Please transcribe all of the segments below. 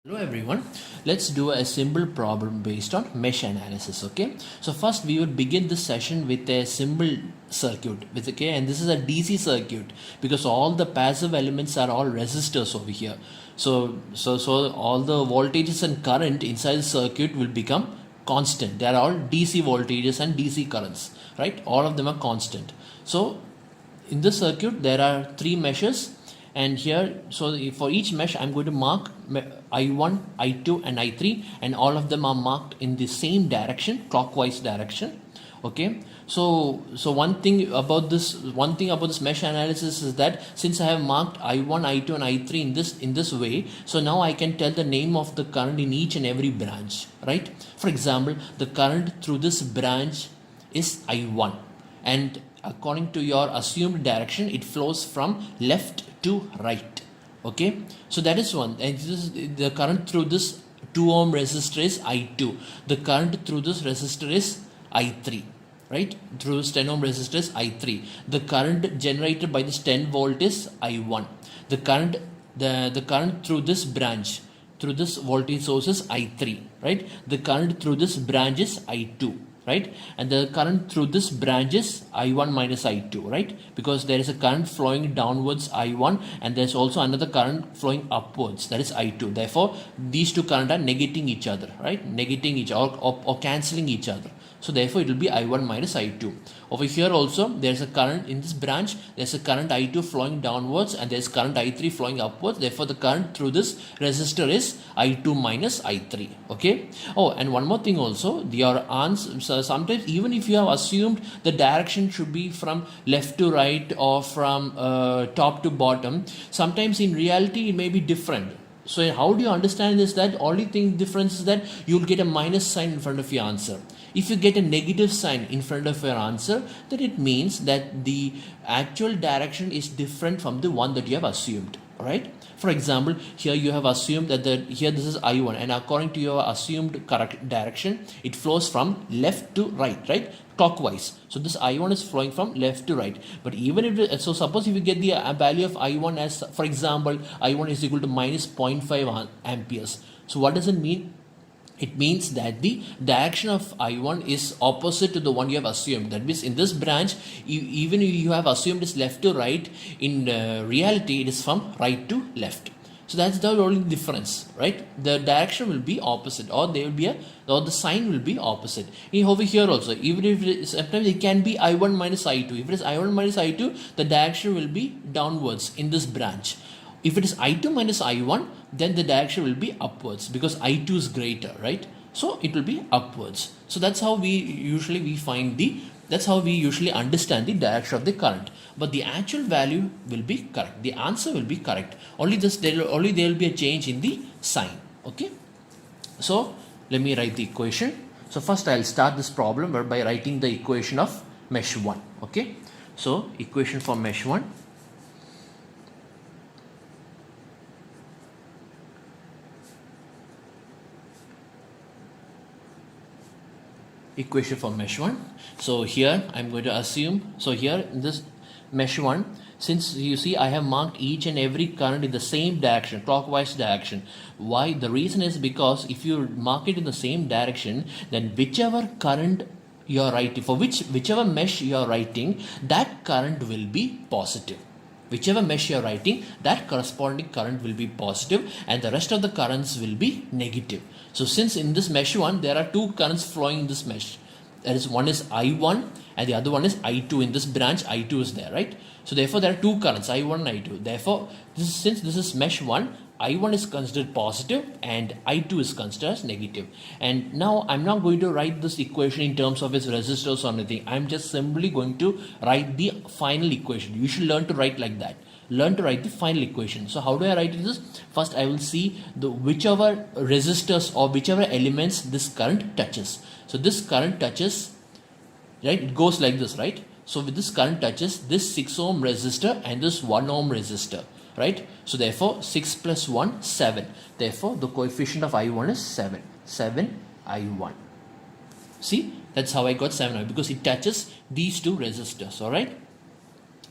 Hello everyone, let's do a simple problem based on mesh analysis. Okay, so first we will begin this session with a simple circuit and this is a DC circuit because all the passive elements are all resistors over here. So all the voltages and current inside the circuit will become constant. They are all DC voltages and DC currents, right? All of them are constant. So in this circuit there are three meshes, and here for each mesh I'm going to mark I1, I2 and I3, and all of them are marked in the same direction, clockwise direction. Okay, so one thing about this mesh analysis is that since I have marked I1, I2 and I3 in this way, so now I can tell the name of the current in each and every branch, right? For example, the current through this branch is I1, and according to your assumed direction it flows from left to right. Okay, so that is one, and this is the current through this 2 ohm resistor is I2, the current through this resistor is I3, right? Through this 10 ohm resistor is I3, the current generated by this 10 volt is I1, the current through this branch, through this voltage source is I3, right? The current through this branch is I2, right? And the current through this branch is I1 minus I2, right? Because there is a current flowing downwards I1, and there's also another current flowing upwards, that is I2. Therefore, these two current are negating each other, right? Negating each other or cancelling each other. So therefore, it will be I1 minus I2. Over here also, there's a current in this branch, there's a current I2 flowing downwards, and there's current I3 flowing upwards. Therefore, the current through this resistor is I2 minus I3. Okay. Oh, and one more thing also, your answer, so sometimes even if you have assumed the direction should be from left to right or from top to bottom, sometimes in reality it may be different. So how do you understand this? That only thing difference is that you'll get a minus sign in front of your answer. If you get a negative sign in front of your answer, then it means that the actual direction is different from the one that you have assumed. Alright? For example, here you have assumed that here this is I1, and according to your assumed correct direction, it flows from left to right, right? Clockwise. So this I1 is flowing from left to right. But even if so, suppose if you get the value of I1 as, for example, I1 is equal to minus 0.5 amperes. So what does it mean? It means that the direction of I1 is opposite to the one you have assumed. That means in this branch, even if you have assumed it's left to right, in reality it is from right to left. So that's the only difference, right? The direction will be opposite, or there will be or the sign will be opposite. Over here also, even if sometimes it can be I1 minus I2. If it is I1 minus I2, the direction will be downwards in this branch. If it is I2 minus I1, then the direction will be upwards because I2 is greater, right? So it will be upwards. So that's how we usually understand the direction of the current. But the actual value will be correct. The answer will be correct. Only there will be a change in the sign. Okay. So let me write the equation. So first I'll start this problem by writing the equation of mesh 1. Okay. So equation for mesh 1. Equation for mesh 1. So here I'm going to assume, so here in this mesh 1, since you see I have marked each and every current in the same direction, clockwise direction. Why? The reason is because if you mark it in the same direction, then whichever current you are writing, for whichever mesh you are writing, that current will be positive. Whichever mesh you are writing, that corresponding current will be positive, and the rest of the currents will be negative. So since in this mesh 1 there are two currents flowing in this mesh, that is, one is I1 and the other one is I2. In this branch I2 is there, right? So therefore there are two currents, I1 and I2. Therefore since this is mesh 1, I1 is considered positive and I2 is considered as negative. And now I'm not going to write this equation in terms of its resistors or anything. I'm just simply going to write the final equation. You should learn to write like that. Learn to write the final equation. So how do I write this? First I will see whichever resistors or whichever elements this current touches. So this current touches, right? It goes like this, right? So with this current touches this 6 ohm resistor and this 1 ohm resistor. Right? So therefore 6 plus 1, 7. Therefore the coefficient of I1 is 7. 7 I1. See, that's how I got 7 because it touches these two resistors. Alright.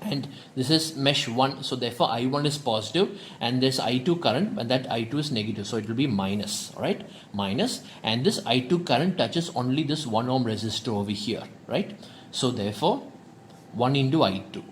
and this is mesh 1, so therefore I1 is positive and this I2 current, and that I2 is negative, so it will be minus. All right, minus, and this I2 current touches only this 1 ohm resistor over here, right? So therefore 1 into I2,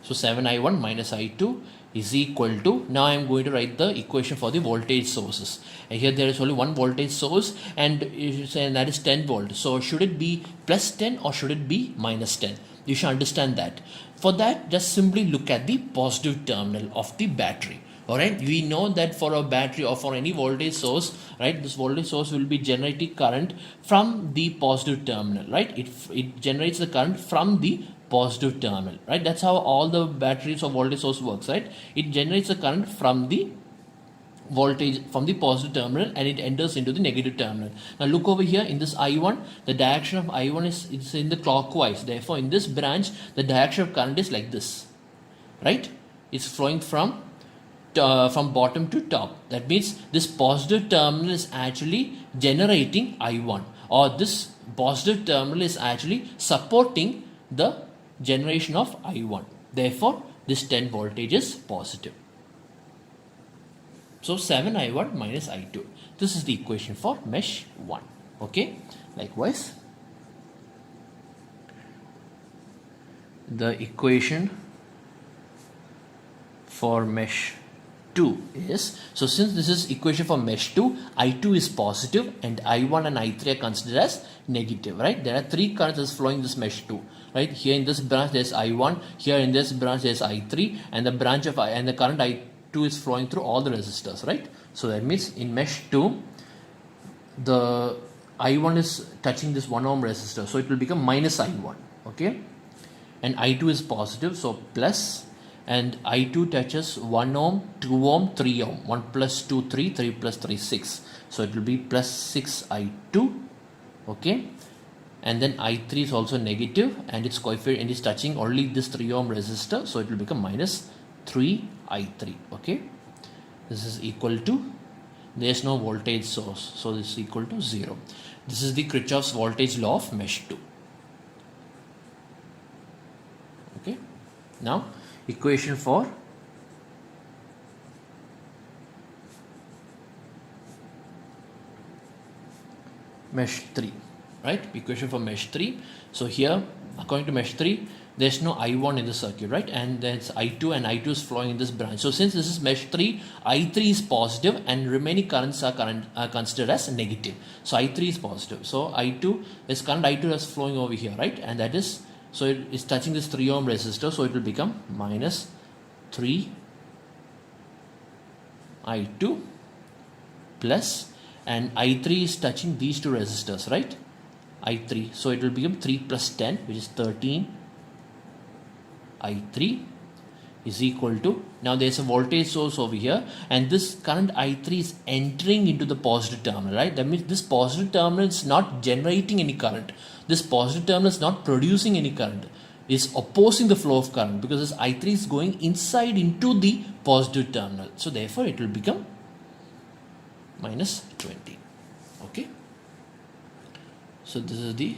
so 7I1 minus I2 is equal to, now I am going to write the equation for the voltage sources, and here there is only one voltage source, and that is 10 volt. So should it be plus 10 or should it be minus 10? You should understand that. For that, just simply look at the positive terminal of the battery. Alright, we know that for a battery or for any voltage source, right, this voltage source will be generating current from the positive terminal, right? It generates the current from the positive terminal, right? That's how all the batteries or voltage source works, right? It generates the current from the voltage from the positive terminal and it enters into the negative terminal. Now look over here in this I1, the direction of I1 is in the clockwise. Therefore, in this branch, the direction of current is like this, right? It's flowing from bottom to top. That means this positive terminal is actually generating I1, or this positive terminal is actually supporting the generation of I1. Therefore, this 10 voltage is positive. So 7I1 minus I2. This is the equation for mesh 1. Okay. Likewise, the equation for mesh 2 is, so since this is equation for mesh 2, I2 is positive and I1 and I3 are considered as negative, right? There are three currents flowing this mesh 2, right? Here in this branch there is I1, here in this branch there is I3, and the branch of and the current I2 is flowing through all the resistors, right? So that means in mesh 2, the I1 is touching this 1 ohm resistor, so it will become minus I1, okay? And I2 is positive, so plus, and I2 touches 1 ohm, 2 ohm, 3 ohm. 1 plus 2, 3, 3 plus 3, 6. So it will be plus 6 I2, okay? And then I3 is also negative, and its coefficient is touching only this 3 ohm resistor, so it will become minus 3 I3, okay? This is equal to, there is no voltage source, so this is equal to 0. This is the Kirchhoff's voltage law of mesh 2. Okay, now equation for mesh 3, right? Equation for mesh 3. So here, according to mesh 3, there's no I1 in the circuit, right? And there's I2, and I2 is flowing in this branch. So since this is mesh 3, I3 is positive and remaining currents are considered as negative. So I3 is positive. So I2, this current I2 is flowing over here, right? And that is, so it is touching this 3 ohm resistor, so it will become minus 3 I2 plus, and I3 is touching these two resistors, right? I3, so it will become 3 plus 10, which is 13 I3 is equal to, now there is a voltage source over here, and this current I3 is entering into the positive terminal, right? That means this positive terminal is not generating any current. This positive terminal is not producing any current. It is opposing the flow of current, because this I3 is going inside into the positive terminal. So therefore it will become minus 20. Okay. So this is the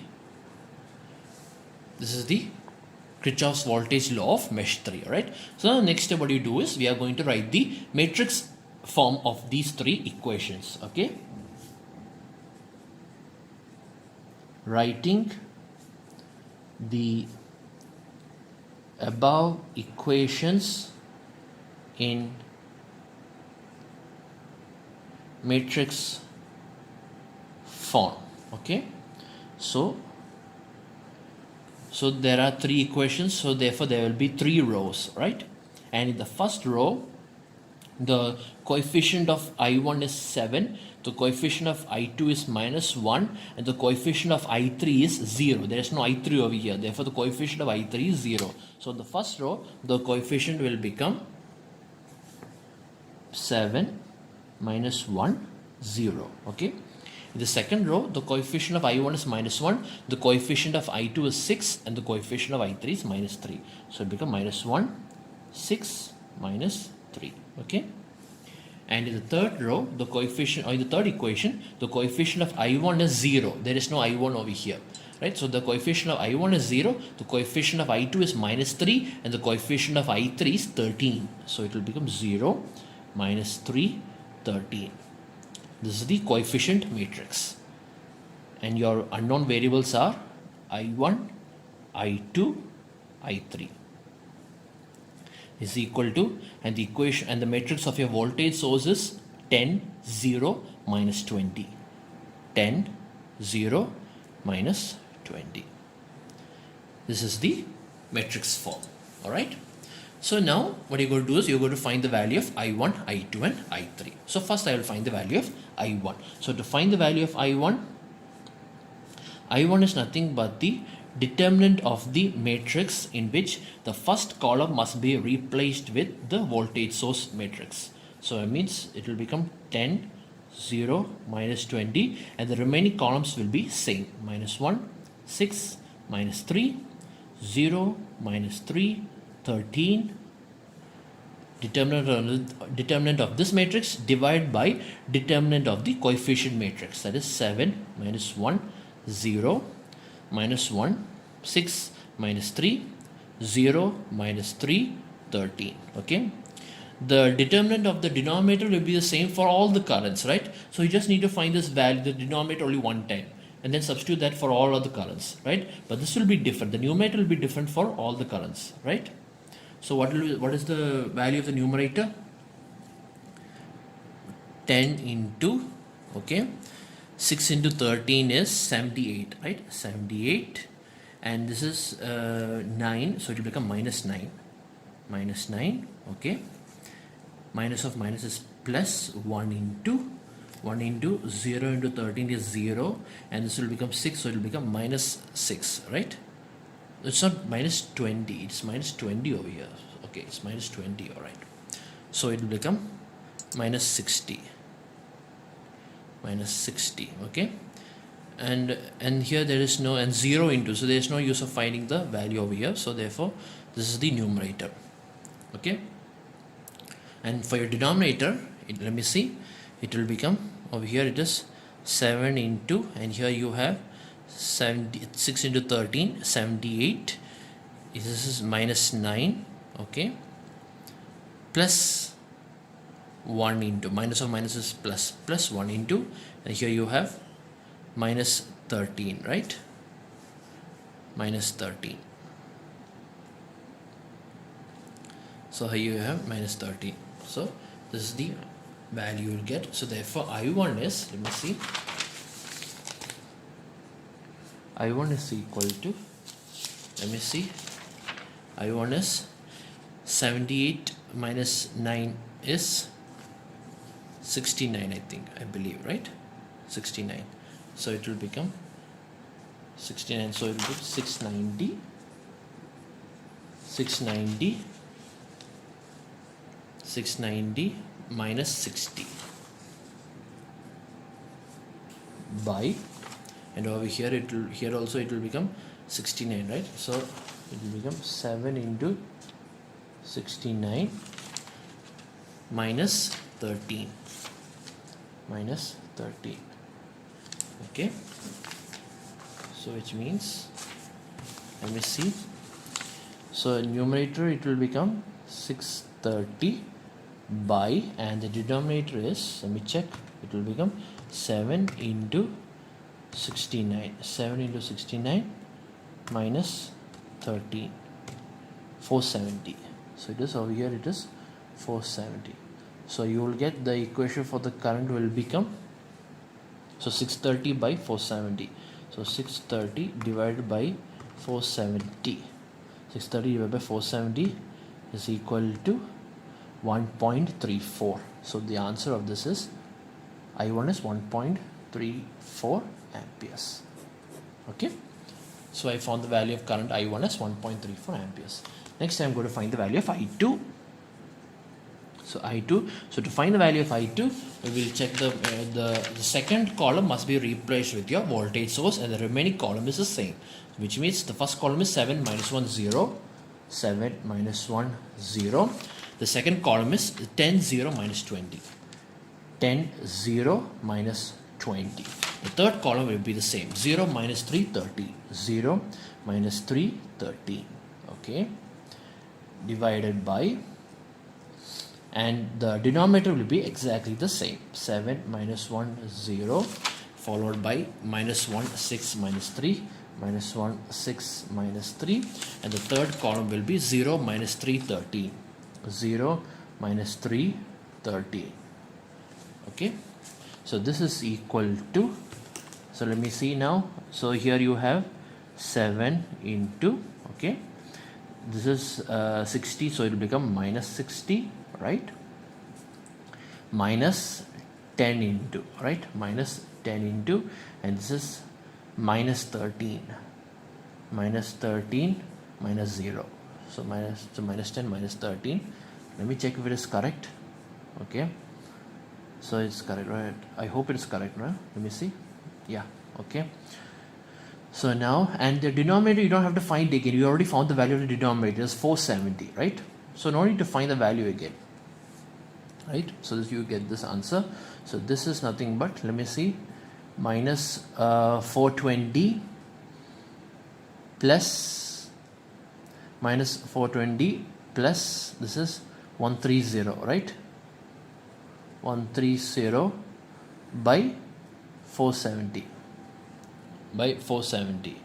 Kirchhoff's voltage law of mesh 3, right? So now the next step what you do is, we are going to write the matrix form of these three equations, okay? Writing the above equations in matrix form, okay? So there are three equations, so therefore there will be 3 rows, right? And in the first row, the coefficient of I1 is 7, the coefficient of I2 is minus 1, and the coefficient of I3 is 0. There is no I3 over here, therefore the coefficient of I3 is 0. So in the first row, the coefficient will become 7 minus 1, 0, okay? In the second row, the coefficient of I1 is minus 1, the coefficient of I2 is 6, and the coefficient of I3 is minus 3. So it becomes minus 1, 6, minus 3. Okay. And in the third row, the coefficient, or in the third equation, the coefficient of I1 is 0. There is no I1 over here. Right? So the coefficient of I1 is 0, the coefficient of I2 is minus 3, and the coefficient of I3 is 13. So it will become 0, minus 3, 13. This is the coefficient matrix. And your unknown variables are I1, I2, I3 is equal to, and the equation and the matrix of your voltage source is 10, 0, minus 20. 10, 0, minus 20. This is the matrix form. Alright. So now what you're going to do is you're going to find the value of I1, I2 and I3. So first I will find the value of I1. So to find the value of I1 is nothing but the determinant of the matrix in which the first column must be replaced with the voltage source matrix. So it means it will become 10, 0, minus 20, and the remaining columns will be same. Minus 1, 6, minus 3, 0, minus 3, 13. Determinant of this matrix divided by determinant of the coefficient matrix, that is 7, minus 1, 0, minus 1, 6, minus 3, 0, minus 3, 13. Okay. The determinant of the denominator will be the same for all the currents, right? So you just need to find this value, the denominator only one time, and then substitute that for all other currents, right? But this will be different. The numerator will be different for all the currents, right? So what is the value of the numerator? 10 into, okay, 6 into 13 is 78, right? 78, and this is 9, so it will become minus 9. Minus 9, okay. Minus of minus is plus 1 into 0 into 13 is 0, and this will become 6, so it will become minus 6, right? It's not minus 20, it's minus 20 over here. Okay, it's minus 20, alright. So it will become minus 60. Minus 60, okay? And here there is no, and 0 into, so there is no use of finding the value over here. So therefore, this is the numerator, okay? And for your denominator, let me see, it will become, over here it is 7 into, and here you have 6 into 13, 78. This is minus 9, okay, plus 1 into, minus of minus is plus 1 into, and here you have minus 13, right? Minus 13. So here you have minus 13. So this is the value you will get. So therefore I1 is, let me see, I1 is equal to, let me see, I1 is 78 minus 9 is 69, I think, I believe, right? 69. So it will become 69, so it will be 690 minus 60 by, and over here it will, here also it will become 69, right? So it will become 7 into 69 minus 13, okay? So which means, let me see, so numerator it will become 630 by, and the denominator is, let me check, it will become 7 into 69, 7 into 69 minus 13, 470. So it is over here, it is 470. So you will get the equation for the current will become, so 630 by 470. So 630 divided by 470. 630 divided by 470 is equal to 1.34. So the answer of this is I1 is 1.34 amperes. Okay. So I found the value of current I1 as 1.34 amperes. Next I'm going to find the value of I2. So I2, so to find the value of I2, we will check the second column must be replaced with your voltage source, and the remaining column is the same, which means the first column is 7 minus 1 0, 7 minus 1 0. The second column is 10 0 minus 20. 10, 0, minus 20. The third column will be the same. 0, minus 3, 30. 0, minus 3, 13. Okay. Divided by, and the denominator will be exactly the same. 7, minus 1, 0, followed by minus 1, 6, minus 3, minus 1, 6, minus 3, and the third column will be 0, minus 3, 13. 0, minus 3, 13. Okay, so this is equal to, so let me see now. So here you have 7 into, okay, this is 60, so it will become minus 60, right, minus 10 into, right, minus 10 into, and this is minus 13, minus 13, minus 0, so minus 10, minus 13. Let me check if it is correct. Okay, so it's correct, right? I hope it's correct, right? Let me see. Yeah, okay. So now, and the denominator you don't have to find again. You already found the value of the denominator is 470, right? So no need to find the value again, right? So this you get this answer. So this is nothing but, let me see, minus 420 plus, minus 420 plus, this is 130, right? 130 by 470, by 470.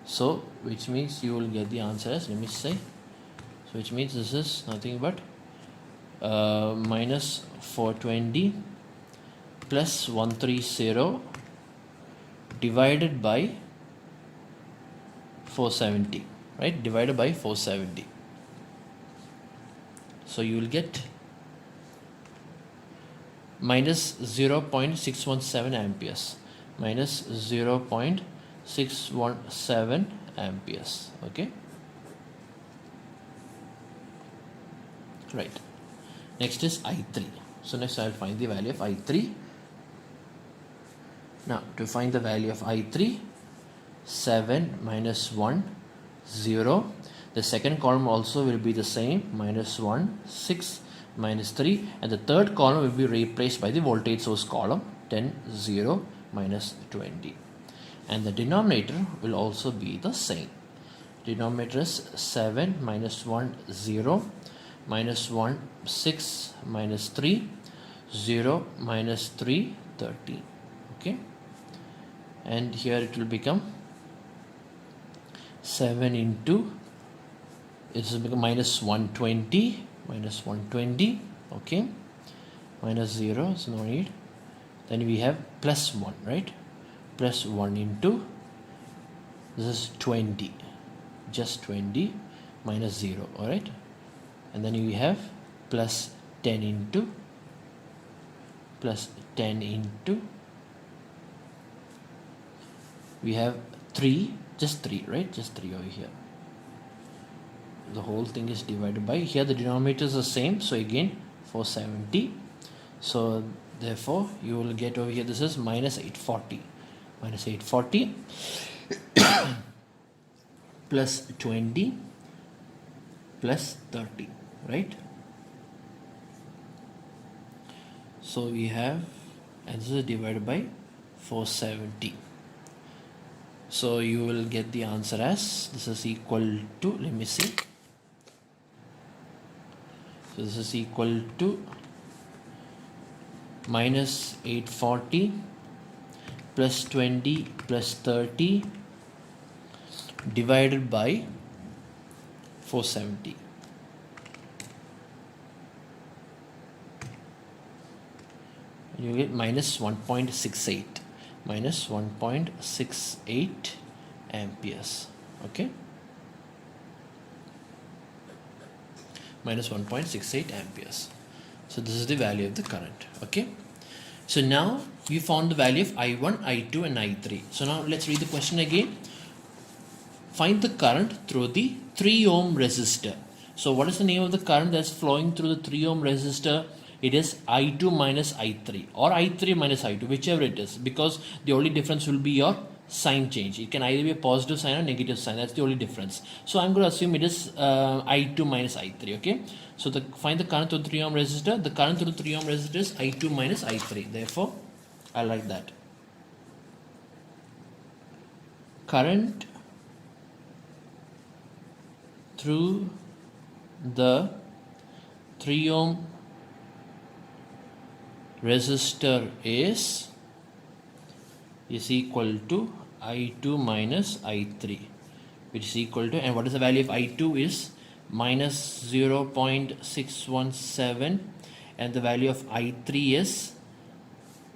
So which means you will get the answer as, let me say, so which means this is nothing but minus 420 plus 130 divided by 470, right, divided by 470. So you will get minus 0.617 amperes, minus 0.617 amperes. Okay, right. Next is I3. So next I will find the value of I3. Now to find the value of I3, 7 minus 1, 0. The second column also will be the same, minus 1, 6, minus 3, and the third column will be replaced by the voltage source column, 10, 0, minus 20. And the denominator will also be the same. Denominator is 7 minus 1, 0, minus 1, 6, minus 3, 0, minus 3, 13. Okay, and here it will become 7 into, it will become minus 120, minus 120, okay, minus 0, so no need. Then we have plus 1, right, plus 1 into, this is 20, just 20, minus 0, alright, and then we have plus 10 into, plus 10 into, we have 3, just 3, right, just 3 over here. The whole thing is divided by, here the denominator is the same, so again 470. So therefore you will get over here, this is minus 840, minus 840 plus 20 plus 30, right? So we have, and this is divided by 470. So you will get the answer as, this is equal to, let me see, so this is equal to minus 840 plus 20 plus 30 divided by 470. You get minus 1.68, minus 1.68 amperes. Okay, minus 1.68 amperes. So this is the value of the current. Okay, so now we found the value of I1, I2 and I3. So now let's read the question again. Find the current through the 3 ohm resistor. So what is the name of the current that's flowing through the 3 ohm resistor? It is I2 minus I3 or I3 minus I2, whichever it is, because the only difference will be your sign change. It can either be a positive sign or negative sign. That's the only difference. So I'm going to assume it is I2 minus I3. Okay. So find the current through 3 ohm resistor. The current through 3 ohm resistor is I2 minus I3. Therefore, I like that. Current through the 3 ohm resistor is equal to I2 minus I3, which is equal to, and what is the value of I2 is minus 0.617, and the value of I3 is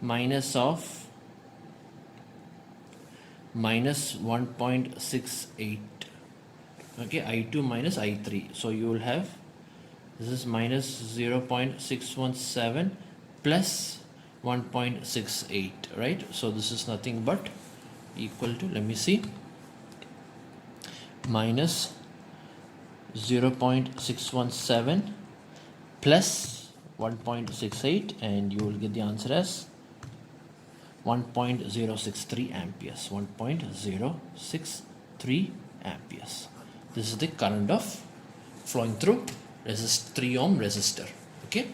minus 1.68. okay, I2 minus I3. So you will have, this is minus 0.617 plus 1.68, right? So this is nothing but equal to, let me see, minus 0.617 plus 1.68, and you will get the answer as 1.063 amperes. 1.063 amperes. This is the current of flowing through 3 ohm resistor. Okay.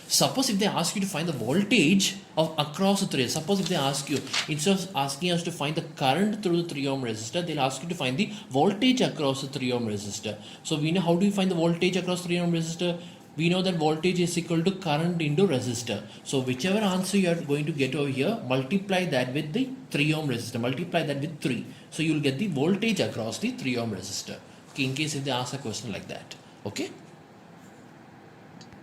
Suppose if they ask you to find the voltage of across the 3, suppose if they ask you, instead of asking us to find the current through the 3 ohm resistor, they'll ask you to find the voltage across the 3 ohm resistor. So we know, how do you find the voltage across 3 ohm resistor? We know that voltage is equal to current into resistor. So whichever answer you are going to get over here, multiply that with the 3 ohm resistor, multiply that with 3. So you will get the voltage across the 3 ohm resistor. Okay, in case if they ask a question like that. Okay.